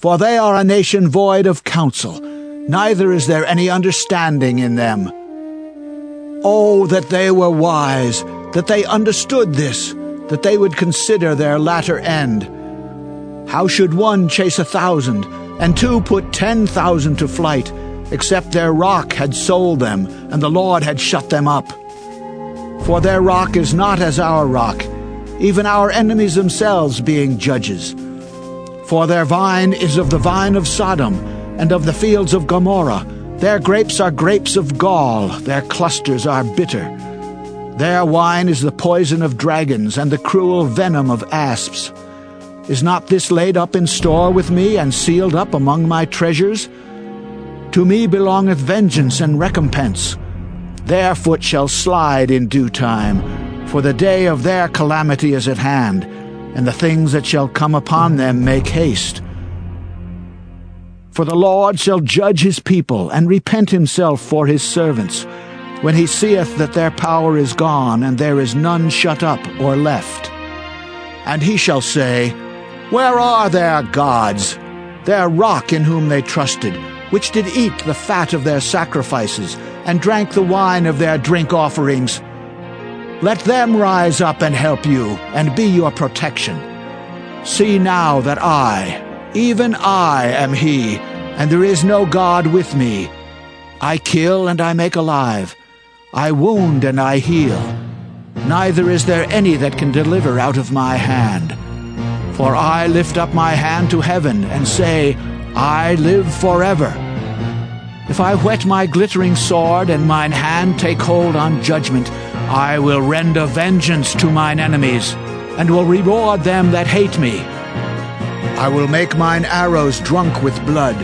For they are a nation void of counsel, neither is there any understanding in them. Oh, that they were wise, that they understood this, that they would consider their latter end. How should one chase 1,000, and two put 10,000 to flight, except their rock had sold them, and the Lord had shut them up? For their rock is not as our rock, even our enemies themselves being judges. For their vine is of the vine of Sodom, and of the fields of Gomorrah. Their grapes are grapes of gall, their clusters are bitter. Their wine is the poison of dragons, and the cruel venom of asps. Is not this laid up in store with me, and sealed up among my treasures? To me belongeth vengeance and recompense. Their foot shall slide in due time, for the day of their calamity is at hand, and the things that shall come upon them make haste. For the Lord shall judge his people, and repent himself for his servants, when he seeth that their power is gone, and there is none shut up or left. And he shall say, Where are their gods, their rock in whom they trusted, which did eat the fat of their sacrifices, and drank the wine of their drink offerings? Let them rise up and help you, and be your protection. See now that I, even I, am he, and there is no God with me. I kill and I make alive. I wound and I heal. Neither is there any that can deliver out of my hand. For I lift up my hand to heaven, and say, I live forever. If I whet my glittering sword, and mine hand take hold on judgment, I will render vengeance to mine enemies, and will reward them that hate me. I will make mine arrows drunk with blood,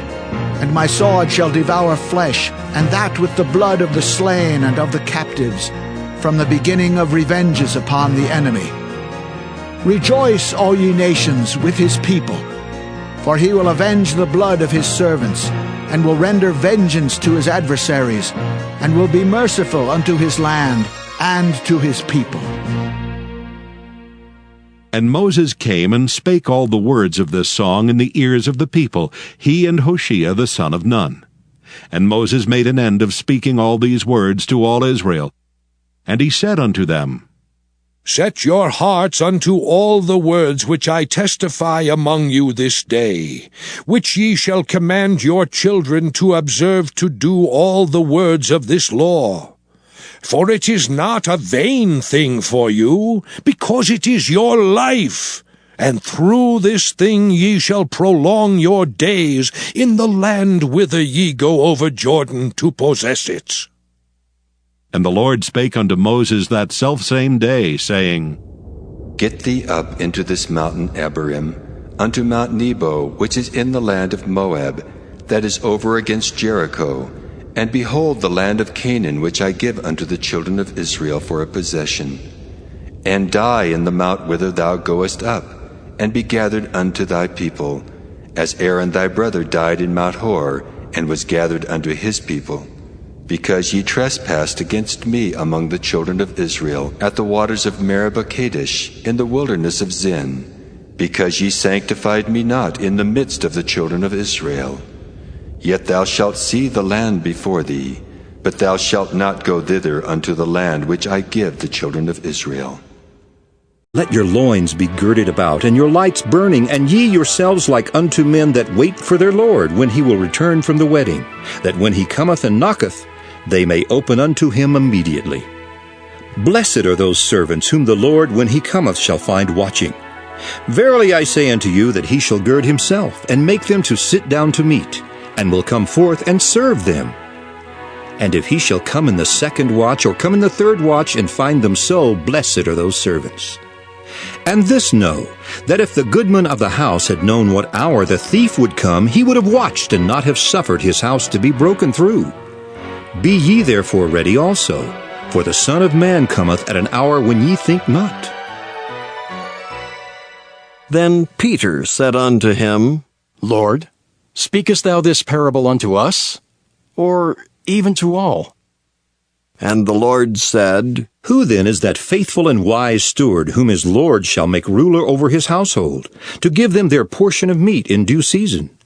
and my sword shall devour flesh, and that with the blood of the slain and of the captives, from the beginning of revenges upon the enemy. Rejoice, all ye nations, with his people, for he will avenge the blood of his servants, and will render vengeance to his adversaries, and will be merciful unto his land and to his people. And Moses came and spake all the words of this song in the ears of the people, he and Hoshea the son of Nun. And Moses made an end of speaking all these words to all Israel. And he said unto them, Set your hearts unto all the words which I testify among you this day, which ye shall command your children to observe to do all the words of this law. For it is not a vain thing for you, because it is your life, and through this thing ye shall prolong your days in the land whither ye go over Jordan to possess it. And the Lord spake unto Moses that selfsame day, saying, Get thee up into this mountain Abarim, unto Mount Nebo, which is in the land of Moab, that is over against Jericho, and behold the land of Canaan, which I give unto the children of Israel for a possession. And die in the mount whither thou goest up, and be gathered unto thy people, as Aaron thy brother died in Mount Hor, and was gathered unto his people. Because ye trespassed against me among the children of Israel, at the waters of Meribah Kadesh, in the wilderness of Zin, because ye sanctified me not in the midst of the children of Israel. Yet thou shalt see the land before thee, but thou shalt not go thither unto the land which I give the children of Israel. Let your loins be girded about, and your lights burning, and ye yourselves like unto men that wait for their Lord, when he will return from the wedding, that when he cometh and knocketh, they may open unto him immediately. Blessed are those servants whom the Lord, when he cometh, shall find watching. Verily I say unto you, that he shall gird himself, and make them to sit down to meat, and will come forth and serve them. And if he shall come in the second watch, or come in the third watch, and find them so, blessed are those servants. And this know, that if the goodman of the house had known what hour the thief would come, he would have watched, and not have suffered his house to be broken through. Be ye therefore ready also, for the Son of Man cometh at an hour when ye think not. Then Peter said unto him, Lord, speakest thou this parable unto us, or even to all? And the Lord said, Who then is that faithful and wise steward, whom his Lord shall make ruler over his household, to give them their portion of meat in due season?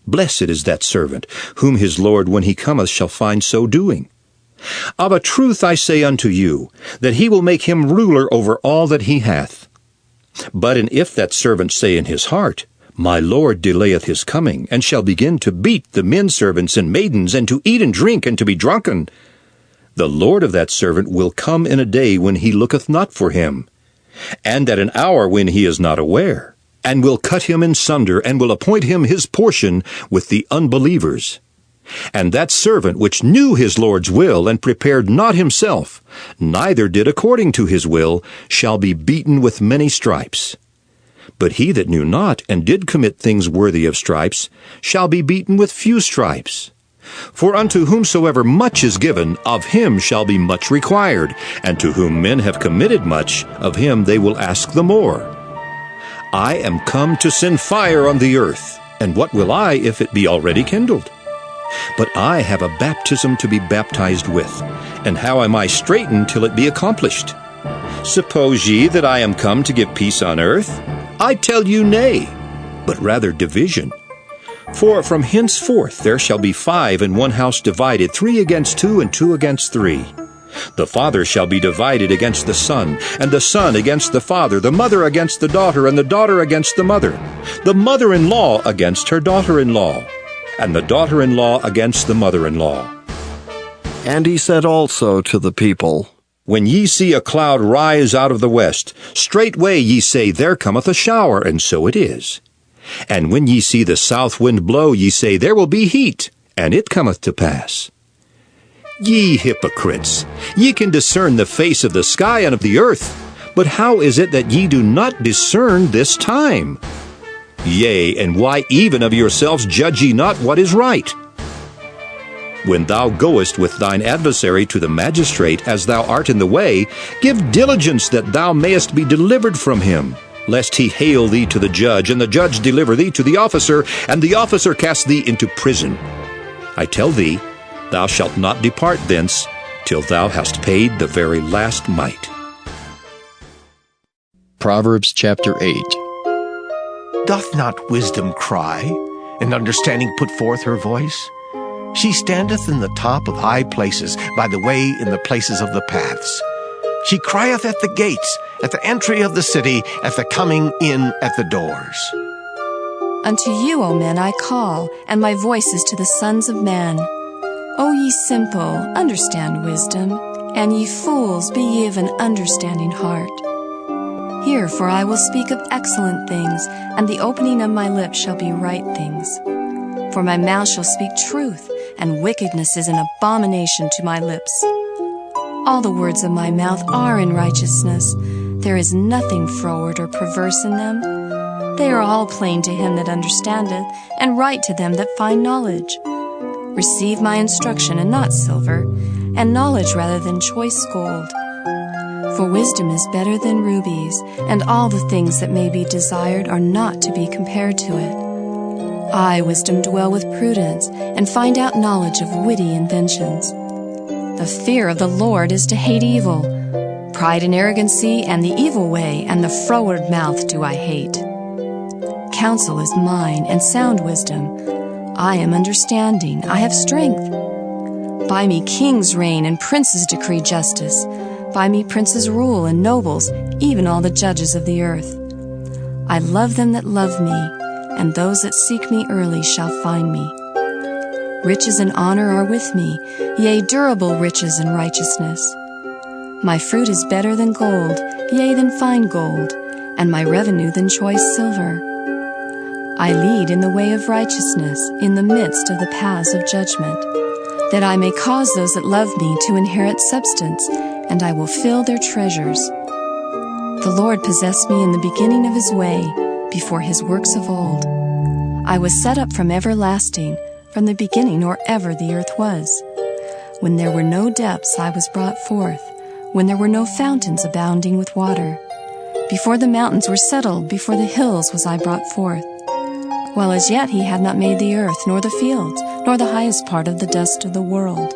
Blessed is that servant, whom his Lord when he cometh shall find so doing. Of a truth I say unto you, that he will make him ruler over all that he hath. But and if that servant say in his heart, My Lord delayeth his coming, and shall begin to beat the men servants and maidens, and to eat and drink, and to be drunken, the Lord of that servant will come in a day when he looketh not for him, and at an hour when he is not aware, and will cut him in sunder, and will appoint him his portion with the unbelievers. And that servant which knew his Lord's will, and prepared not himself, neither did according to his will, shall be beaten with many stripes. But he that knew not, and did commit things worthy of stripes, shall be beaten with few stripes. For unto whomsoever much is given, of him shall be much required, and to whom men have committed much, of him they will ask the more. I am come to send fire on the earth, and what will I if it be already kindled? But I have a baptism to be baptized with, and how am I straitened till it be accomplished? Suppose ye that I am come to give peace on earth? I tell you nay, but rather division. For from henceforth there shall be 5 in one house divided, 3 against 2, and 2 against 3. The father shall be divided against the son, and the son against the father, the mother against the daughter, and the daughter against the mother-in-law against her daughter-in-law, and the daughter-in-law against the mother-in-law. And he said also to the people, When ye see a cloud rise out of the west, straightway ye say, There cometh a shower, and so it is. And when ye see the south wind blow, ye say, There will be heat, and it cometh to pass. Ye hypocrites, ye can discern the face of the sky and of the earth, but how is it that ye do not discern this time? Yea, and why even of yourselves judge ye not what is right? When thou goest with thine adversary to the magistrate, as thou art in the way, give diligence that thou mayest be delivered from him, lest he hale thee to the judge, and the judge deliver thee to the officer, and the officer cast thee into prison. I tell thee, thou shalt not depart thence till thou hast paid the very last mite. Proverbs chapter 8. Doth not wisdom cry, and understanding put forth her voice? She standeth in the top of high places, by the way in the places of the paths. She crieth at the gates, at the entry of the city, at the coming in at the doors. Unto you, O men, I call, and my voice is to the sons of men. O ye simple, understand wisdom, and ye fools, be ye of an understanding heart. Hear, for I will speak of excellent things, and the opening of my lips shall be right things. For my mouth shall speak truth, and wickedness is an abomination to my lips. All the words of my mouth are in righteousness. There is nothing froward or perverse in them. They are all plain to him that understandeth, and right to them that find knowledge. Receive my instruction, and not silver, and knowledge rather than choice gold. For wisdom is better than rubies, and all the things that may be desired are not to be compared to it. I, wisdom, dwell with prudence, and find out knowledge of witty inventions. The fear of the Lord is to hate evil. Pride and arrogancy, and the evil way, and the froward mouth do I hate. Counsel is mine, and sound wisdom. I am understanding, I have strength. By me kings reign, and princes decree justice. By me princes rule, and nobles, even all the judges of the earth. I love them that love me, and those that seek me early shall find me. Riches and honor are with me, yea, durable riches and righteousness. My fruit is better than gold, yea, than fine gold, and my revenue than choice silver. I lead in the way of righteousness, in the midst of the paths of judgment, that I may cause those that love me to inherit substance, and I will fill their treasures. The Lord possessed me in the beginning of his way, before his works of old. I was set up from everlasting, from the beginning or ever the earth was. When there were no depths, I was brought forth, when there were no fountains abounding with water. Before the mountains were settled, before the hills was I brought forth. While as yet he had not made the earth, nor the fields, nor the highest part of the dust of the world.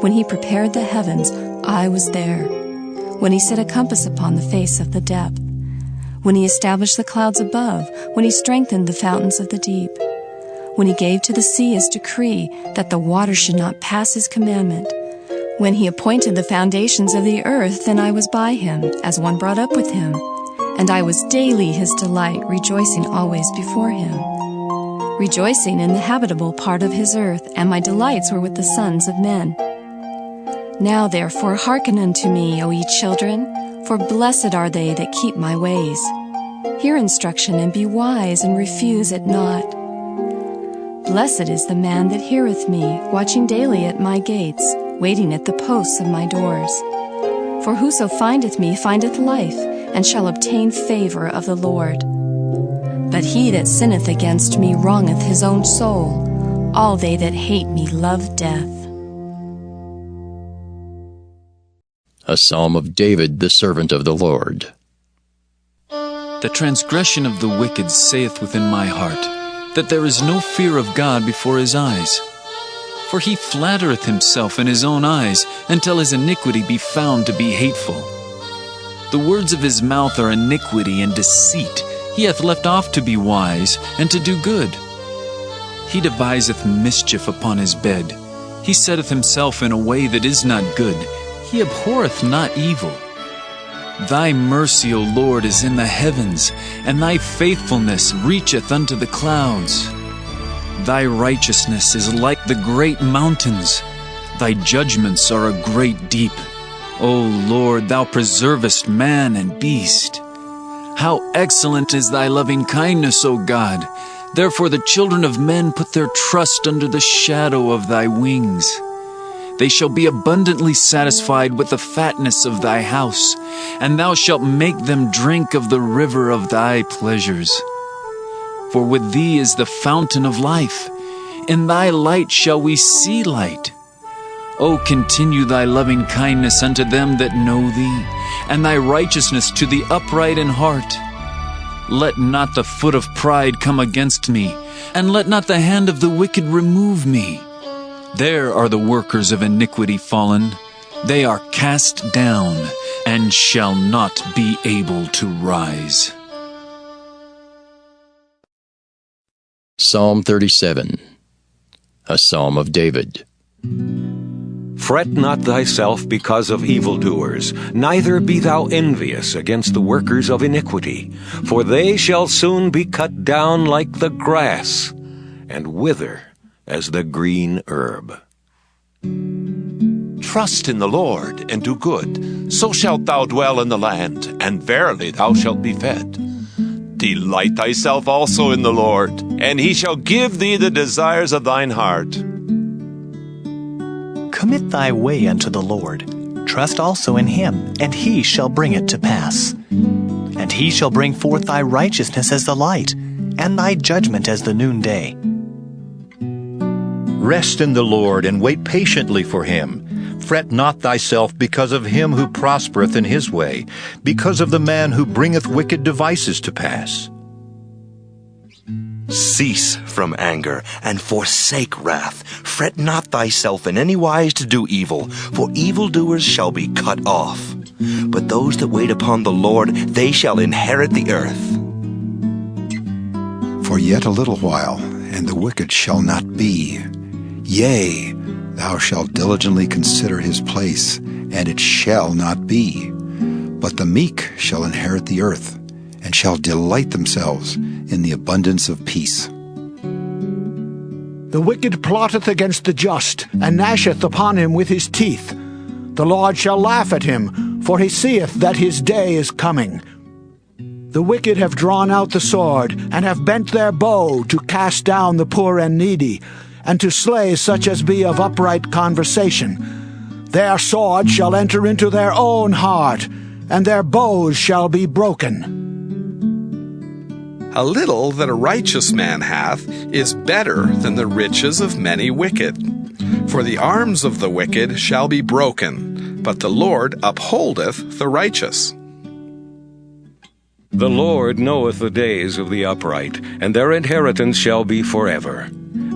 When he prepared the heavens, I was there. When he set a compass upon the face of the depth. When he established the clouds above, when he strengthened the fountains of the deep. when he gave to the sea his decree that the water should not pass his commandment. When he appointed the foundations of the earth, then I was by him, as one brought up with him. And I was daily his delight, rejoicing always before him. Rejoicing in the habitable part of his earth, and my delights were with the sons of men. Now therefore hearken unto me, O ye children, for blessed are they that keep my ways. Hear instruction, and be wise, and refuse it not. Blessed is the man that heareth me, watching daily at my gates, waiting at the posts of my doors. For whoso findeth me findeth life, and shall obtain favor of the Lord. But he that sinneth against me wrongeth his own soul. All they that hate me love death. A Psalm of David, the servant of the Lord. The transgression of the wicked saith within my heart, that there is no fear of God before his eyes. For he flattereth himself in his own eyes, until his iniquity be found to be hateful. The words of his mouth are iniquity and deceit. He hath left off to be wise, and to do good. He deviseth mischief upon his bed. He setteth himself in a way that is not good. He abhorreth not evil. Thy mercy, O Lord, is in the heavens, and thy faithfulness reacheth unto the clouds. Thy righteousness is like the great mountains. Thy judgments are a great deep. O Lord, thou preservest man and beast. How excellent is thy loving kindness, O God! Therefore the children of men put their trust under the shadow of thy wings. They shall be abundantly satisfied with the fatness of thy house, and thou shalt make them drink of the river of thy pleasures. For with thee is the fountain of life. In thy light shall we see light. O continue thy loving kindness unto them that know thee, and thy righteousness to the upright in heart. Let not the foot of pride come against me, and let not the hand of the wicked remove me. There are the workers of iniquity fallen. They are cast down, and shall not be able to rise. Psalm 37. A Psalm of David. Fret not thyself because of evildoers, neither be thou envious against the workers of iniquity, for they shall soon be cut down like the grass, and wither as the green herb. Trust in the Lord, and do good, so shalt thou dwell in the land, and verily thou shalt be fed. Delight thyself also in the Lord, and he shall give thee the desires of thine heart. Commit thy way unto the Lord. Trust also in him, and he shall bring it to pass. And he shall bring forth thy righteousness as the light, and thy judgment as the noonday. Rest in the Lord, and wait patiently for him. Fret not thyself because of him who prospereth in his way, because of the man who bringeth wicked devices to pass. Cease from anger, and forsake wrath. Fret not thyself in any wise to do evil, for evildoers shall be cut off. But those that wait upon the Lord, they shall inherit the earth. For yet a little while, and the wicked shall not be. Yea, thou shalt diligently consider his place, and it shall not be. But the meek shall inherit the earth, and shall delight themselves in the abundance of peace. The wicked plotteth against the just, and gnasheth upon him with his teeth. The Lord shall laugh at him, for he seeth that his day is coming. The wicked have drawn out the sword, and have bent their bow to cast down the poor and needy, and to slay such as be of upright conversation. Their sword shall enter into their own heart, and their bows shall be broken. A little that a righteous man hath is better than the riches of many wicked. For the arms of the wicked shall be broken, but the Lord upholdeth the righteous. The Lord knoweth the days of the upright, and their inheritance shall be forever.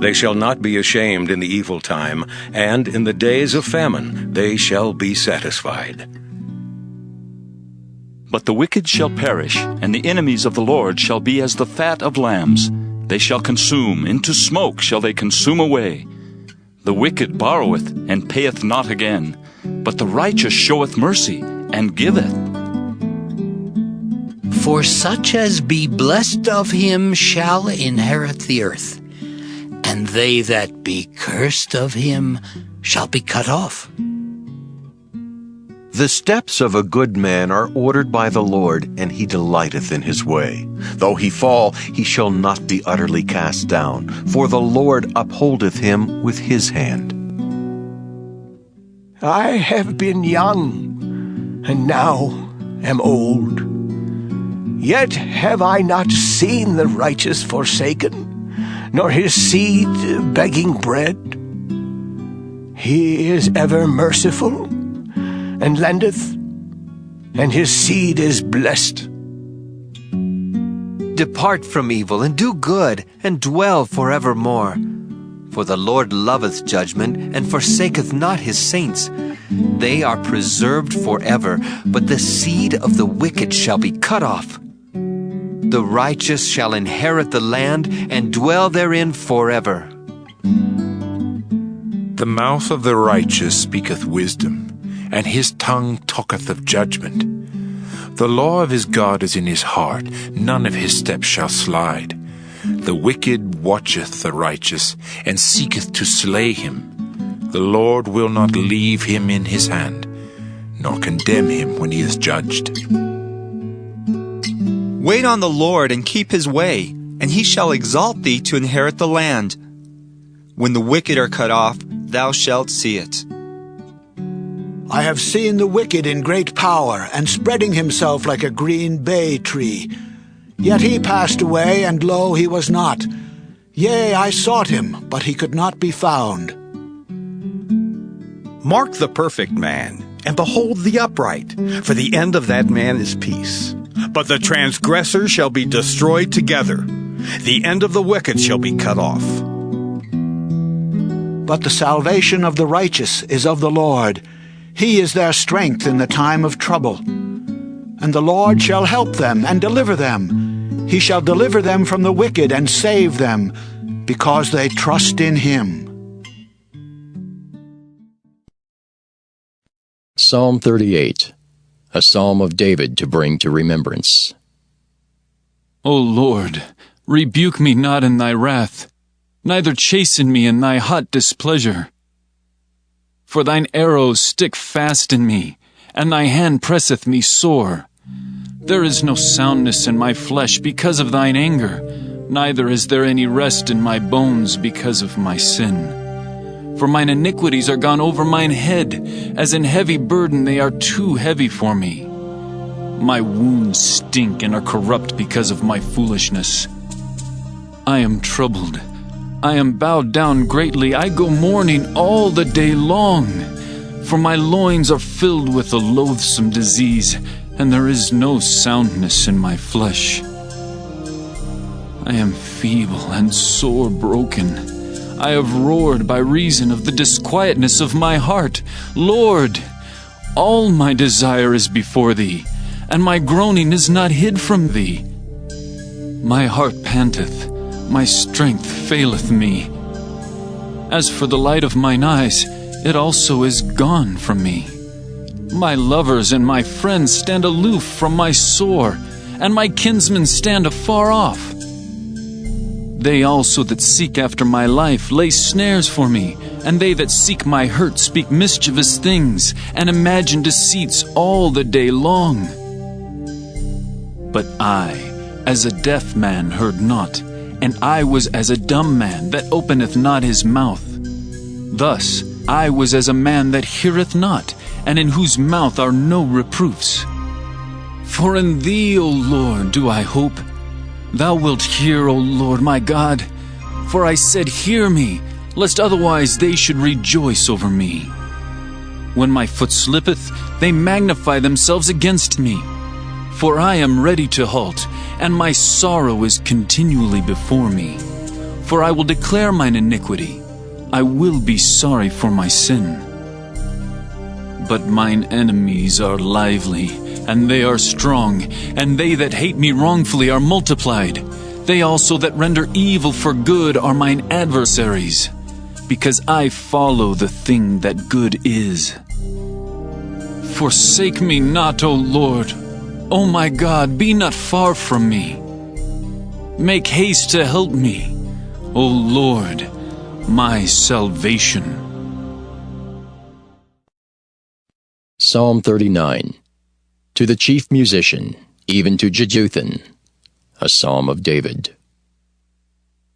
They shall not be ashamed in the evil time, and in the days of famine they shall be satisfied. But the wicked shall perish, and the enemies of the Lord shall be as the fat of lambs. they shall consume, into smoke shall they consume away. The wicked borroweth, and payeth not again, but the righteous showeth mercy, and giveth. For such as be blessed of him shall inherit the earth, and they that be cursed of him shall be cut off. The steps of a good man are ordered by the Lord, and he delighteth in his way. Though he fall, he shall not be utterly cast down, for the Lord upholdeth him with his hand. I have been young, and now am old. Yet have I not seen the righteous forsaken, nor his seed begging bread. He is ever merciful, and lendeth, and his seed is blessed. Depart from evil, and do good, and dwell forevermore. For the Lord loveth judgment, and forsaketh not his saints. They are preserved forever, but the seed of the wicked shall be cut off. The righteous shall inherit the land, and dwell therein forever. The mouth of the righteous speaketh wisdom, and his tongue talketh of judgment. The law of his God is in his heart, none of his steps shall slide. The wicked watcheth the righteous, and seeketh to slay him. The Lord will not leave him in his hand, nor condemn him when he is judged. Wait on the Lord, and keep his way, and he shall exalt thee to inherit the land. When the wicked are cut off, thou shalt see it. I have seen the wicked in great power, and spreading himself like a green bay tree. Yet he passed away, and lo, he was not. Yea, I sought him, but he could not be found. Mark the perfect man, and behold the upright, for the end of that man is peace. But the transgressors shall be destroyed together. The end of the wicked shall be cut off. But the salvation of the righteous is of the Lord. He is their strength in the time of trouble. And the Lord shall help them and deliver them. He shall deliver them from the wicked and save them, because they trust in him. Psalm 38, a psalm of David to bring to remembrance. O Lord, rebuke me not in thy wrath, neither chasten me in thy hot displeasure. For thine arrows stick fast in me, and thy hand presseth me sore. There is no soundness in my flesh because of thine anger, neither is there any rest in my bones because of my sin. For mine iniquities are gone over mine head, as in heavy burden they are too heavy for me. My wounds stink and are corrupt because of my foolishness. I am troubled. I am bowed down greatly. I go mourning all the day long. For my loins are filled with a loathsome disease, and there is no soundness in my flesh. I am feeble and sore broken. I have roared by reason of the disquietness of my heart. Lord, all my desire is before thee, and my groaning is not hid from thee. My heart panteth, my strength faileth me. As for the light of mine eyes, it also is gone from me. My lovers and my friends stand aloof from my sore, and my kinsmen stand afar off. They also that seek after my life lay snares for me, and they that seek my hurt speak mischievous things, and imagine deceits all the day long. But I, as a deaf man, heard not, and I was as a dumb man that openeth not his mouth. Thus I was as a man that heareth not, and in whose mouth are no reproofs. For in thee, O Lord, do I hope. Thou wilt hear, O Lord my God. For I said, hear me, lest otherwise they should rejoice over me. When my foot slippeth, they magnify themselves against me. For I am ready to halt, and my sorrow is continually before me. For I will declare mine iniquity. I will be sorry for my sin. But mine enemies are lively, and they are strong, and they that hate me wrongfully are multiplied. They also that render evil for good are mine adversaries, because I follow the thing that good is. Forsake me not, O Lord. O my God, be not far from me. Make haste to help me, O Lord, my salvation. Psalm 39. To the chief musician, even to Jeduthun, a psalm of David.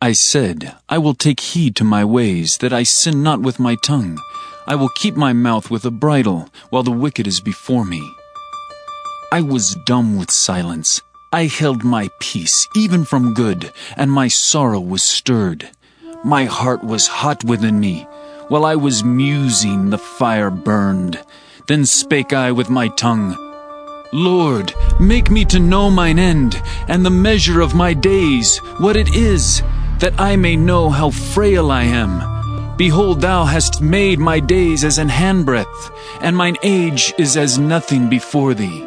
I said, I will take heed to my ways, that I sin not with my tongue. I will keep my mouth with a bridle, while the wicked is before me. I was dumb with silence. I held my peace, even from good, and my sorrow was stirred. My heart was hot within me. While I was musing, the fire burned. Then spake I with my tongue, Lord, make me to know mine end, and the measure of my days, what it is, that I may know how frail I am. Behold, thou hast made my days as an handbreadth, and mine age is as nothing before thee.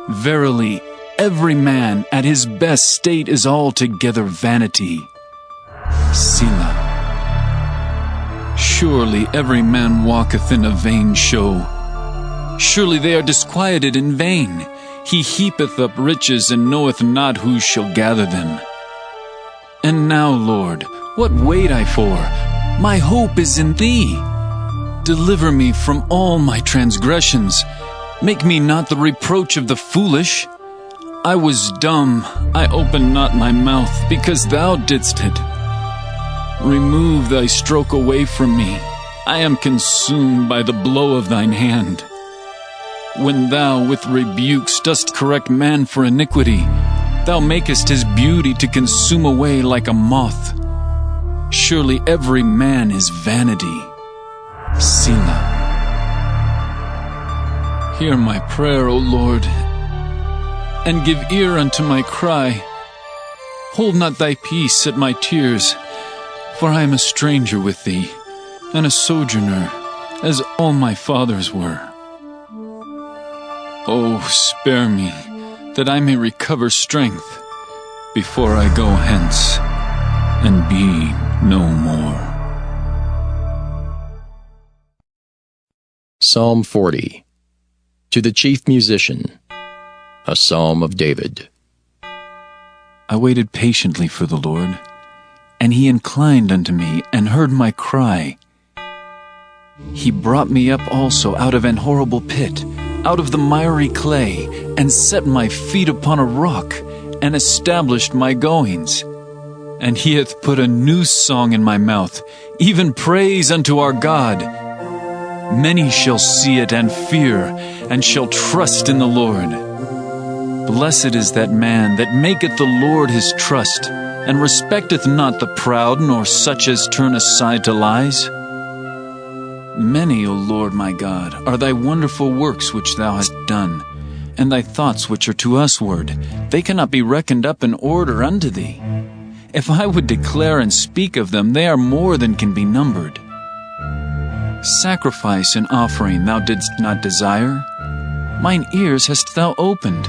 Verily, every man at his best state is altogether vanity. Selah. Surely every man walketh in a vain show. Surely they are disquieted in vain. He heapeth up riches, and knoweth not who shall gather them. And now, Lord, what wait I for? My hope is in Thee. Deliver me from all my transgressions. Make me not the reproach of the foolish. I was dumb, I opened not my mouth, because Thou didst it. Remove Thy stroke away from me. I am consumed by the blow of Thine hand. When Thou with rebukes dost correct man for iniquity, Thou makest his beauty to consume away like a moth. Surely every man is vanity. Selah. Hear my prayer, O Lord, and give ear unto my cry. Hold not Thy peace at my tears, for I am a stranger with Thee, and a sojourner, as all my fathers were. Oh, spare me, that I may recover strength, before I go hence, and be no more. Psalm 40. To the chief musician, a psalm of David. I waited patiently for the Lord, and He inclined unto me, and heard my cry. He brought me up also out of an horrible pit, out of the miry clay, and set my feet upon a rock, and established my goings. And He hath put a new song in my mouth, even praise unto our God. Many shall see it and fear, and shall trust in the Lord. Blessed is that man that maketh the Lord his trust, and respecteth not the proud, nor such as turn aside to lies. Many, O Lord my God, are Thy wonderful works which Thou hast done, and Thy thoughts which are to usward. They cannot be reckoned up in order unto Thee. If I would declare and speak of them, they are more than can be numbered. Sacrifice and offering Thou didst not desire. Mine ears hast Thou opened.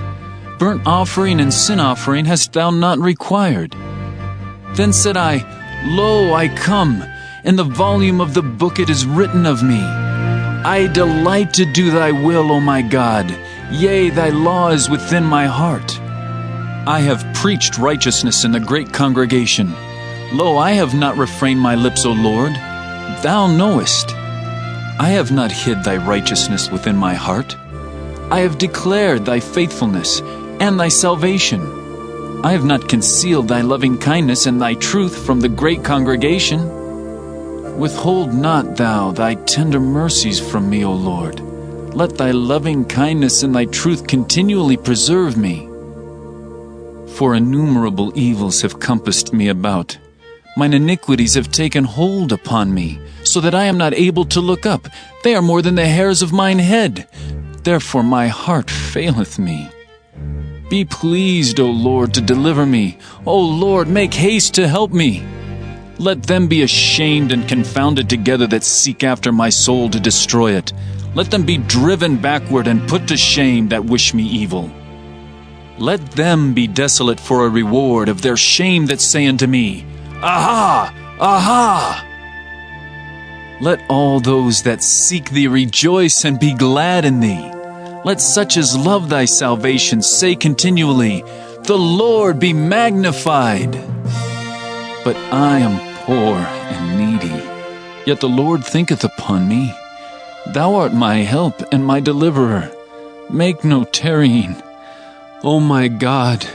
Burnt offering and sin offering hast Thou not required. Then said I, Lo, I come. In the volume of the book it is written of me. I delight to do Thy will, O my God. Yea, Thy law is within my heart. I have preached righteousness in the great congregation. Lo, I have not refrained my lips, O Lord. Thou knowest. I have not hid Thy righteousness within my heart. I have declared Thy faithfulness and Thy salvation. I have not concealed Thy loving kindness and Thy truth from the great congregation. Withhold not Thou Thy tender mercies from me, O Lord. Let Thy loving kindness and Thy truth continually preserve me. For innumerable evils have compassed me about. Mine iniquities have taken hold upon me, so that I am not able to look up. They are more than the hairs of mine head. Therefore my heart faileth me. Be pleased, O Lord, to deliver me. O Lord, make haste to help me. Let them be ashamed and confounded together that seek after my soul to destroy it. Let them be driven backward and put to shame that wish me evil. Let them be desolate for a reward of their shame that say unto me, Aha! Aha! Let all those that seek thee rejoice and be glad in thee. Let such as love thy salvation say continually, The Lord be magnified. But I am poor and needy, yet the Lord thinketh upon me. Thou art my help and my deliverer. Make no tarrying. O my God,